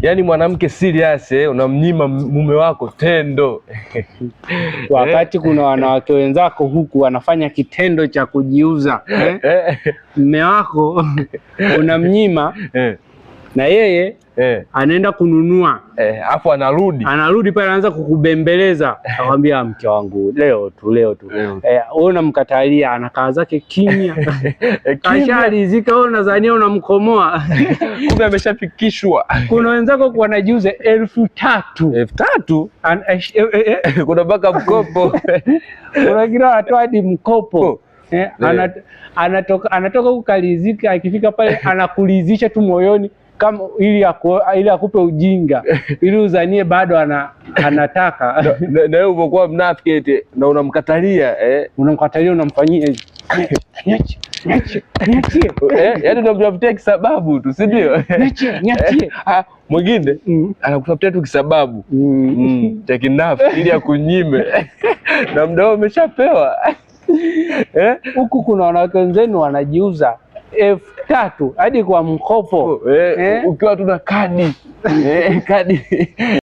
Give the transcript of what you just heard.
Yaani mwanamke serious unamnyima mume wako tendo. Wakati kuna wanawake wenzako huku wanafanya kitendo cha kujiuza. Mume wako unamnyima na yeye anaenda kununua. Afu anarudi pale anaanza kukubembeleza. Akwambia mke wangu leo tu. Wewe unamkatalia, anakaa zake kimya. Kashalizika, wewe unadhania unamkomoa. Kumbe ameshafikishwa. Kuna wenzako wanajiuza 3,000. Kuna mpaka mkopo. Kuna kila watu hadi mkopo. Anatoka kukalizika, akifika pale anakulizisha tu moyoni kama ili akupe ujinga ili uzanie bado anataka. Na wewe umekuwa mnafiki eti na unamkatalia unamfanyia niachie. Yaani unamtafutia kisababu tu, si ndio? Niachie. Mwingine anakutafutia tu kisababu cha kinafiki ili akunyime na mdao umeshapewa. Huku kuna wanawake wenzenu wanajiuza 3,000 hadi kwa mkopo. Ukiwa tuna kadi.